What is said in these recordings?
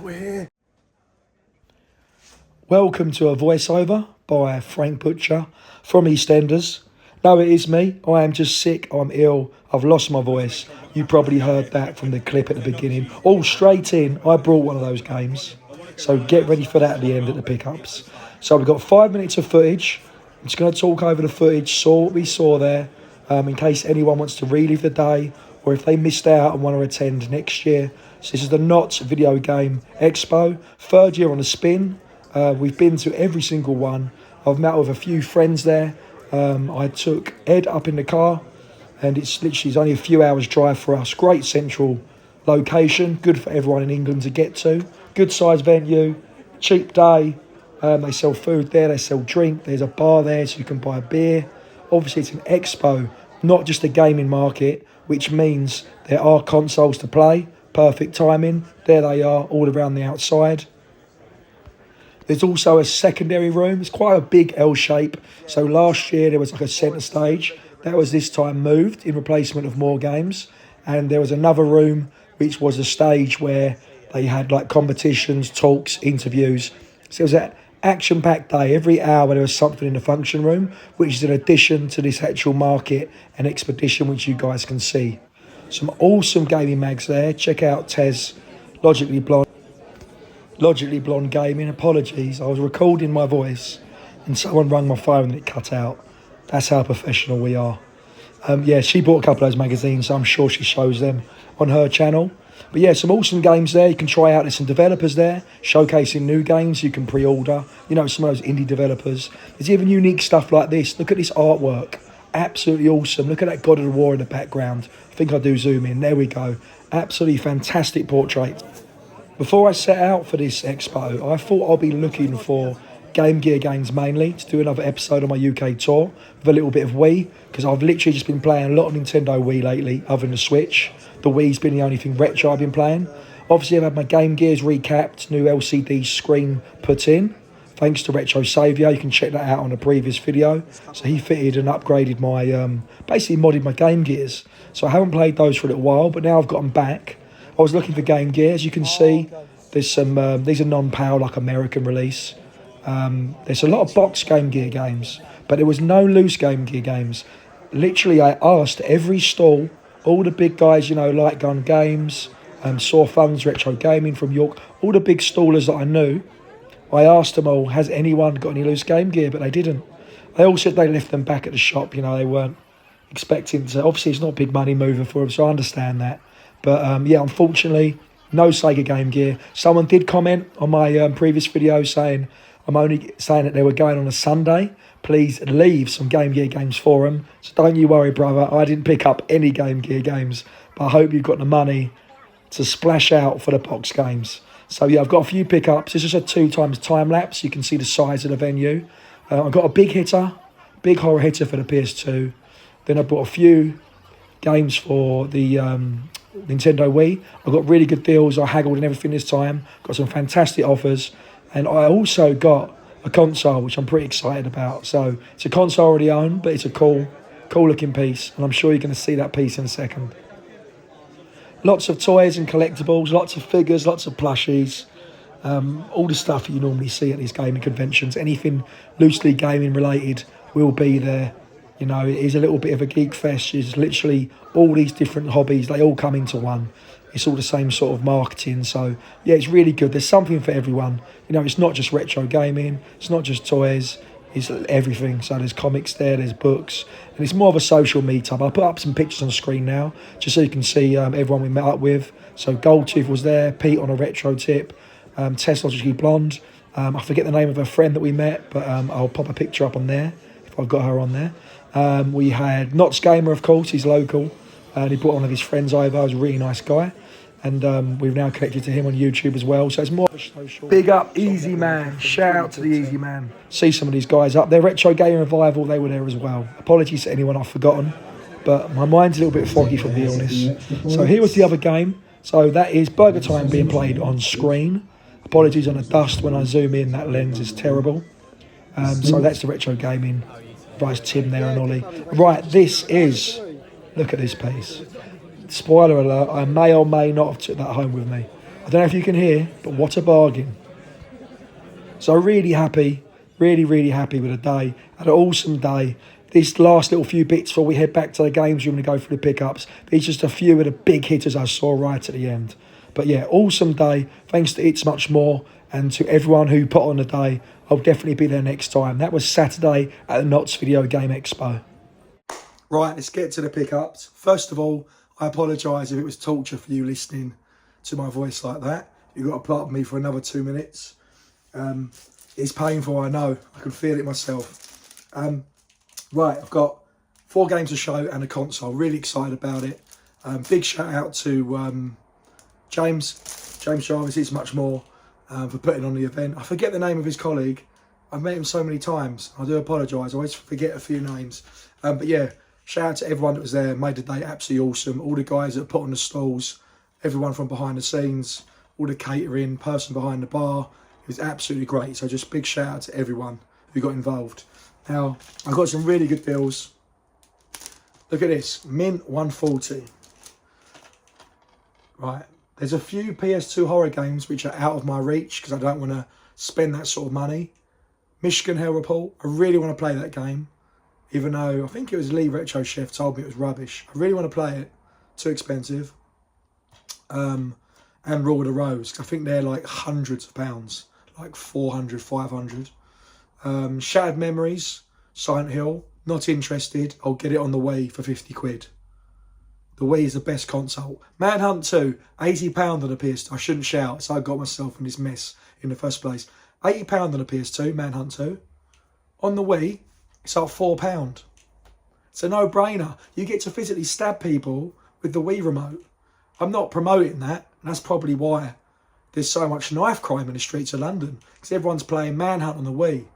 we're here. Welcome to a voiceover by Frank Butcher from EastEnders. No, it is me. I am just sick. I'm ill. I've lost my voice. You probably heard that from the clip at the beginning. All straight in. I brought one of those games. So get ready for that at the end at the pickups. So we've got 5 minutes of footage. I'm just going to talk over the footage, saw what we saw there, in case anyone wants to relive the day or if they missed out and want to attend next year. So this is the Not Video Game Expo, 3rd year on the spin. We've been to every single one. I've met with a few friends there. I took Ed up in the car, and it's only a few hours drive for us. Great central location, good for everyone in England to get to. Good sized venue, cheap day. They sell food there, they sell drink. There's a bar there so you can buy a beer. Obviously it's an expo, not just a gaming market, which means there are consoles to play. Perfect timing. There they are all around the outside. There's also a secondary room. It's quite a big L shape. So last year there was like a centre stage. That was this time moved in replacement of more games. And there was another room which was a stage where they had like competitions, talks, interviews. So it was an action-packed day. Every hour there was something in the function room, which is an addition to this actual market and expedition which you guys can see. Some awesome gaming mags there. Check out Tez, Logically Blonde Gaming. Apologies, I was recording my voice and someone rang my phone and it cut out. That's how professional we are. Yeah, she bought a couple of those magazines, so I'm sure she shows them on her channel. But yeah, some awesome games there. You can try out. There's some developers there showcasing new games you can pre-order. You know, some of those indie developers. There's even unique stuff like this. Look at this artwork. Absolutely awesome. Look at that God of War in the background. I think I do zoom in. There we go. Absolutely fantastic portrait. Before I set out for this expo, I thought I'd be looking for Game Gear games mainly to do another episode on my UK tour with a little bit of Wii, because I've literally just been playing a lot of Nintendo Wii lately, other than the Switch. The Wii's been the only thing retro I've been playing. Obviously, I've had my Game Gears recapped, new LCD screen put in, thanks to Retro Saviour. You can check that out on a previous video. So he fitted and upgraded my, basically modded my Game Gears. So I haven't played those for a little while, but now I've got them back. I was looking for Game Gear. As you can see, there's some, these are non-PAL, like American release. There's a lot of box Game Gear games, but there was no loose Game Gear games. Literally, I asked every stall, all the big guys, you know, Light Gun Games, Saw Funds, Retro Gaming from York, all the big stallers that I knew, I asked them all, has anyone got any loose Game Gear? But they didn't. They all said they left them back at the shop, you know, they weren't expecting to. Obviously, it's not a big money mover for them, so I understand that. But yeah, unfortunately, no Sega Game Gear. Someone did comment on my previous video saying, I'm only saying that they were going on a Sunday. Please leave some Game Gear games for them. So don't you worry, brother. I didn't pick up any Game Gear games. But I hope you've got the money to splash out for the box games. So yeah, I've got a few pickups. This is a 2x time lapse. You can see the size of the venue. I've got a big hitter, big horror hitter for the PS2. Then I bought a few games for the Nintendo Wii. I got really good deals. I haggled and everything this time. Got some fantastic offers. And I also got a console, which I'm pretty excited about. So it's a console I already own, but it's a cool looking piece. And I'm sure you're going to see that piece in a second. Lots of toys and collectibles, lots of figures, lots of plushies. All the stuff you normally see at these gaming conventions. Anything loosely gaming related will be there. You know, it is a little bit of a geek fest. It's literally all these different hobbies. They all come into one. It's all the same sort of marketing. So, yeah, it's really good. There's something for everyone. You know, it's not just retro gaming. It's not just toys. It's everything. So there's comics there. There's books. And it's more of a social meetup. I'll put up some pictures on the screen now just so you can see everyone we met up with. So Goldtooth was there. Pete on a retro tip. Tess Logically Blonde. I forget the name of her friend that we met, but I'll pop a picture up on there if I've got her on there. We had Knots Gamer, of course. He's local. He brought one of his friends over. He was a really nice guy. And we've now connected to him on YouTube as well. So it's more of a social. Big up Easy Man. Shout out to the Easy Man. See some of these guys up there. Retro Gaming Revival, they were there as well. Apologies to anyone I've forgotten. But my mind's a little bit foggy from the illness. So here was the other game. So that is Burger Time being played on screen. Apologies on the dust when I zoom in. That lens is terrible. So that's the Retro Gaming. Right, Tim there and Ollie. Right, this is... Look at this piece. Spoiler alert, I may or may not have took that home with me. I don't know if you can hear, but what a bargain. So really happy, really happy with the day. Had an awesome day. This last little few bits before we head back to the games, you're going to go through the pickups. These just a few of the big hitters I saw right at the end. But yeah, awesome day. Thanks to It's Much More and to everyone who put on the day. I'll definitely be there next time. That was Saturday at the Notts Video Game Expo. Right, let's get to the pickups. First of all, I apologise if it was torture for you listening to my voice like that. You've got to put up with me for another 2 minutes. It's painful, I know. I can feel it myself. Right, I've got 4 games to show and a console. Really excited about it. Big shout out to James Jarvis, It's Much More, for putting on the event. I forget the name of his colleague. I've met him so many times. I do apologise. I always forget a few names. But yeah, shout out to everyone that was there. Made the day absolutely awesome. All the guys that put on the stalls, everyone from behind the scenes, all the catering, person behind the bar. It was absolutely great. So just big shout out to everyone who got involved. Now, I've got some really good deals. Look at this, Mint 140. Right, there's a few PS2 horror games which are out of my reach because I don't want to spend that sort of money. Michigan Hell Report, I really want to play that game. Even though I think it was Lee Retro Chef told me it was rubbish. I really want to play it, too expensive. And Rule of the Rose, I think they're like hundreds of pounds, like 400, 500. Shattered Memories, Silent Hill, not interested. I'll get it on the Wii for 50 quid. The Wii is the best console. Manhunt 2, £80 on the PS2. I shouldn't shout, so I got myself in this mess in the first place. £80 on the PS2, Manhunt 2. On the Wii, it's like £4. It's a no-brainer. You get to physically stab people with the Wii remote. I'm not promoting that, and that's probably why there's so much knife crime in the streets of London, because everyone's playing Manhunt on the Wii.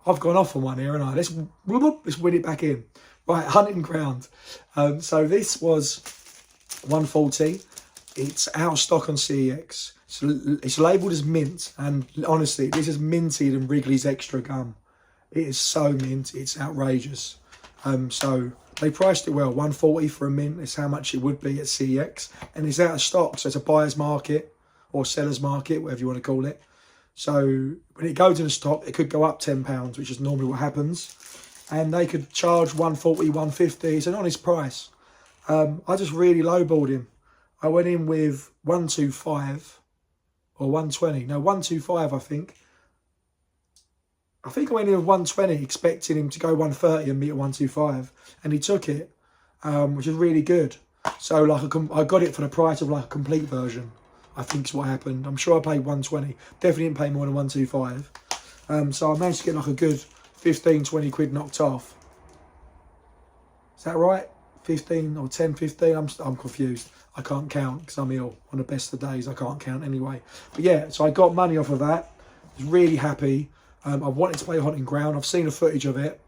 I've gone off on one here, and let's win it back in. Right, Hunting Ground. So this was 140. It's out of stock on CEX. It's labelled as mint, and honestly, this is minted in Wrigley's Extra Gum. It is so mint, it's outrageous. So they priced it well, 140 for a mint. It's how much it would be at CEX, and it's out of stock, so it's a buyer's market or seller's market, whatever you want to call it. So when it goes into stock, it could go up £10, which is normally what happens. And they could charge 140, 150. It's an honest price. I just really lowballed him. I went in with 125 or 120. No, 125, I think. I think I went in with 120, expecting him to go 130 and meet at 125. And he took it, which is really good. So like I got it for the price of like a complete version. I think is what happened. I'm sure I paid 120. Definitely didn't pay more than 125. So I managed to get like a good 15, 20 quid knocked off. Is that right? 15 or 10, 15? I'm confused. I can't count because I'm ill. On the best of days, I can't count anyway. But yeah, so I got money off of that. I was really happy. I wanted to play Hunting Ground. I've seen the footage of it.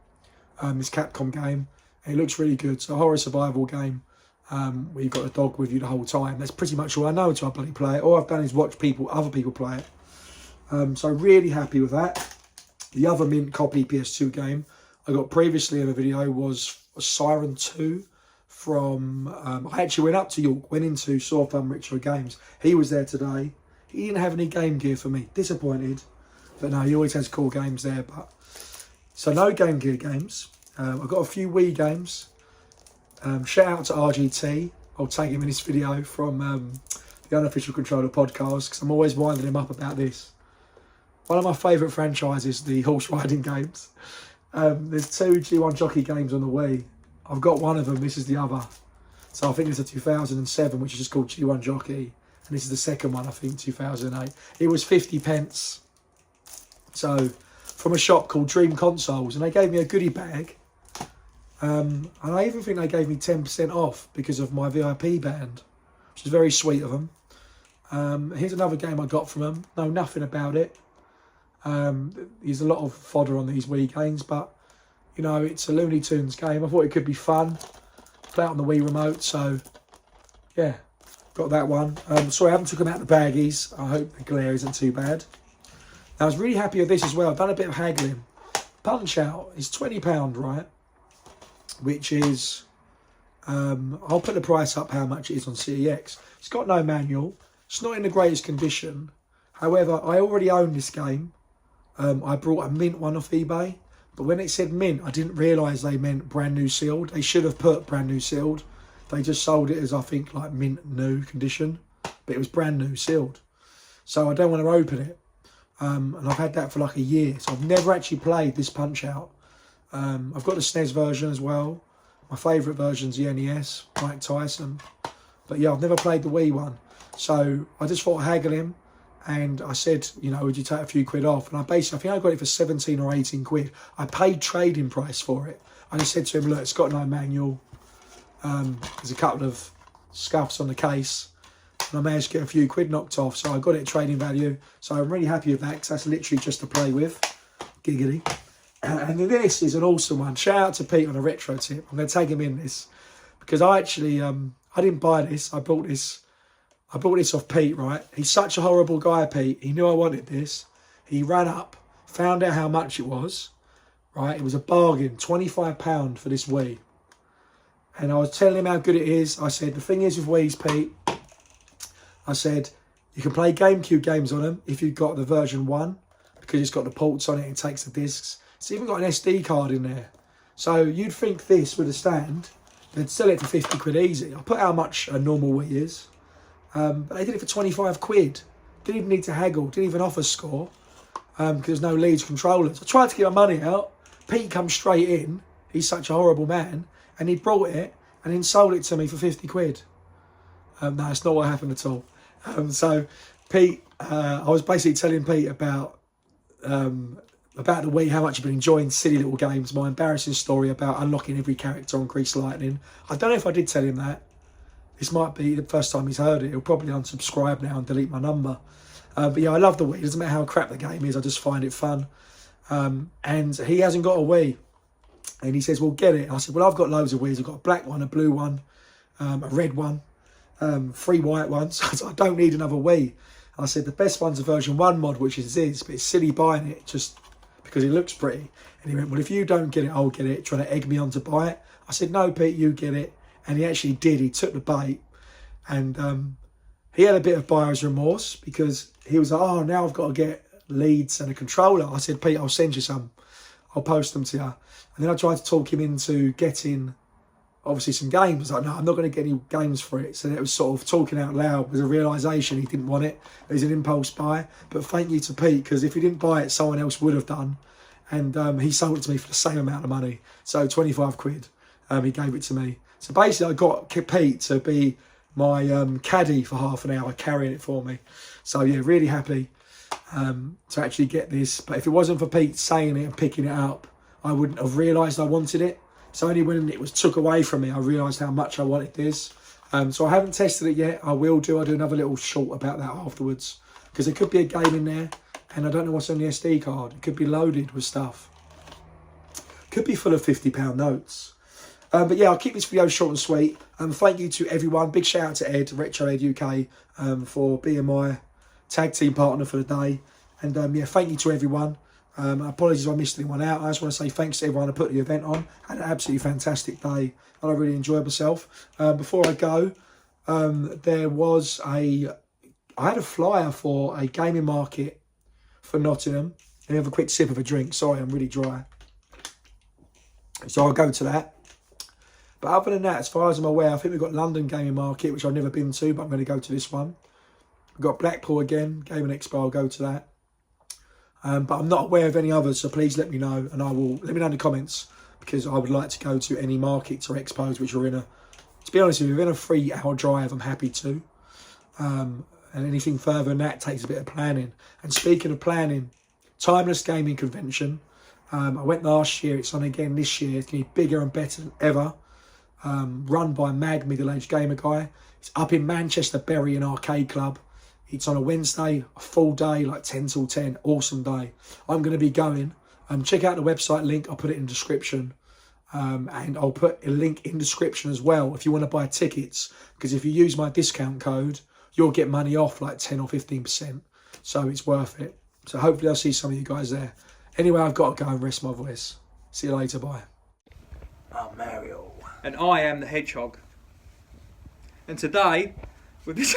This Capcom game. And it looks really good. It's a horror survival game. Where you've got a dog with you the whole time. That's pretty much all I know until I bloody play it. All I've done is watch other people play it. So really happy with that. The other mint copy PS2 game I got previously in a video was Siren 2 from... I actually went up to York, went into Saw Fun Retro Games. He was there today. He didn't have any Game Gear for me. Disappointed. But no, he always has cool games there. But so no Game Gear games. I've got a few Wii games. Shout out to RGT. I'll tag him in this video from the Unofficial Controller podcast because I'm always winding him up about this. One of my favourite franchises, the horse riding games. There's 2 G1 Jockey games on the Wii. I've got one of them, this is the other. So I think it's a 2007, which is just called G1 Jockey. And this is the second one, I think, 2008. It was 50 pence. So, from a shop called Dream Consoles. And they gave me a goodie bag. And I even think they gave me 10% off because of my VIP band, which is very sweet of them. Here's another game I got from them. Know nothing about it. There's a lot of fodder on these Wii games, but, you know, it's a Looney Tunes game. I thought it could be fun. Play it on the Wii remote, so, yeah, got that one. Sorry, I haven't took them out the baggies. I hope the glare isn't too bad. Now, I was really happy with this as well. I've done a bit of haggling. Punch Out is £20, right? Which is, I'll put the price up how much it is on CEX. It's got no manual. It's not in the greatest condition. However, I already own this game. I brought a mint one off eBay. But when it said mint, I didn't realise they meant brand new sealed. They should have put brand new sealed. They just sold it as, I think, like mint new condition. But it was brand new sealed. So I don't want to open it. And I've had that for like a year. So I've never actually played this Punch-Out. I've got the SNES version as well. My favourite version's the NES, Mike Tyson. But yeah, I've never played the Wii one. So I just thought I'd haggle him. And I said, you know, would you take a few quid off? And I think I got it for 17 or 18 quid. I paid trading price for it. I just said to him, look, it's got no manual. There's a couple of scuffs on the case. And I managed to get a few quid knocked off. So I got it at trading value. So I'm really happy with that because that's literally just to play with. Giggity. And then this is an awesome one. Shout out to Pete on a retro tip. I'm going to tag him in this. Because I actually, I didn't buy this. I bought this off Pete, right? He's such a horrible guy, Pete. He knew I wanted this. He ran up, found out how much it was, right? It was a bargain, £25 for this Wii. And I was telling him how good it is. I said, the thing is with Wii's, Pete, I said, you can play GameCube games on them if you've got the version 1, because it's got the ports on it and takes the discs. It's even got an SD card in there. So you'd think this with a stand, they'd sell it for 50 quid easy. I put how much a normal Wii is. But they did it for 25 quid. Didn't even need to haggle. Didn't even offer score. Because there's no Leeds controllers. I tried to get my money out. Pete comes straight in. He's such a horrible man. And he brought it and then sold it to me for 50 quid. No, that's not what happened at all. So Pete, I was basically telling Pete about the Wii, how much I've been enjoying silly little games. My embarrassing story about unlocking every character on Grease Lightning. I don't know if I did tell him that. This might be the first time he's heard it. He'll probably unsubscribe now and delete my number. But yeah, I love the Wii. It doesn't matter how crap the game is. I just find it fun. And he hasn't got a Wii. And he says, well, get it. I said, well, I've got loads of Wiis. I've got a black one, a blue one, a red one, 3 white ones. So I don't need another Wii. I said, the best one's a version 1 mod, which is this. But it's silly buying it just because it looks pretty. And he went, well, if you don't get it, I'll get it. Trying to egg me on to buy it. I said, no, Pete, you get it. And he actually did. He took the bait. And he had a bit of buyer's remorse because he was like, oh, now I've got to get leads and a controller. I said, Pete, I'll send you some. I'll post them to you. And then I tried to talk him into getting, obviously, some games. I was like, no, I'm not going to get any games for it. So it was sort of talking out loud. It was a realisation he didn't want it. It was an impulse buy. But thank you to Pete, because if he didn't buy it, someone else would have done. And he sold it to me for the same amount of money. So 25 quid. He gave it to me. So basically, I got Pete to be my caddy for half an hour, carrying it for me. So yeah, really happy to actually get this. But if it wasn't for Pete saying it and picking it up, I wouldn't have realised I wanted it. So only when it was took away from me, I realised how much I wanted this. So I haven't tested it yet. I will do. I'll do another little short about that afterwards. Because there could be a game in there, and I don't know what's on the SD card. It could be loaded with stuff. Could be full of £50 notes. But yeah, I'll keep this video short and sweet. Thank you to everyone. Big shout out to Ed, Retro Ed UK, for being my tag team partner for the day. And yeah, thank you to everyone. Apologies if I missed anyone out. I just want to say thanks to everyone who put the event on. I had an absolutely fantastic day, and I really enjoyed myself. Before I go, I had a flyer for a gaming market for Nottingham. Let me have a quick sip of a drink. Sorry, I'm really dry. So I'll go to that. But other than that, as far as I'm aware, I think we've got London Gaming Market, which I've never been to, but I'm going to go to this one. We've got Blackpool again, Gaming Expo, I'll go to that. But I'm not aware of any others, so please let me know, and let me know in the comments, because I would like to go to any markets or expos which are to be honest with you, within a 3-hour drive, I'm happy to. And anything further than that takes a bit of planning. And speaking of planning, Timeless Gaming Convention. I went last year, it's on again this year. It's going to be bigger and better than ever. Run by Mag, middle-aged gamer guy. It's up in Manchester, Bury and Arcade Club. It's on a Wednesday, a full day, like 10 till 10. Awesome day. I'm going to be going. Check out the website link. I'll put it in the description. And I'll put a link in the description as well if you want to buy tickets. Because if you use my discount code, you'll get money off like 10 or 15%. So it's worth it. So hopefully I'll see some of you guys there. Anyway, I've got to go and rest my voice. See you later. Bye. Oh, Mario. And I am the hedgehog. And today, with this...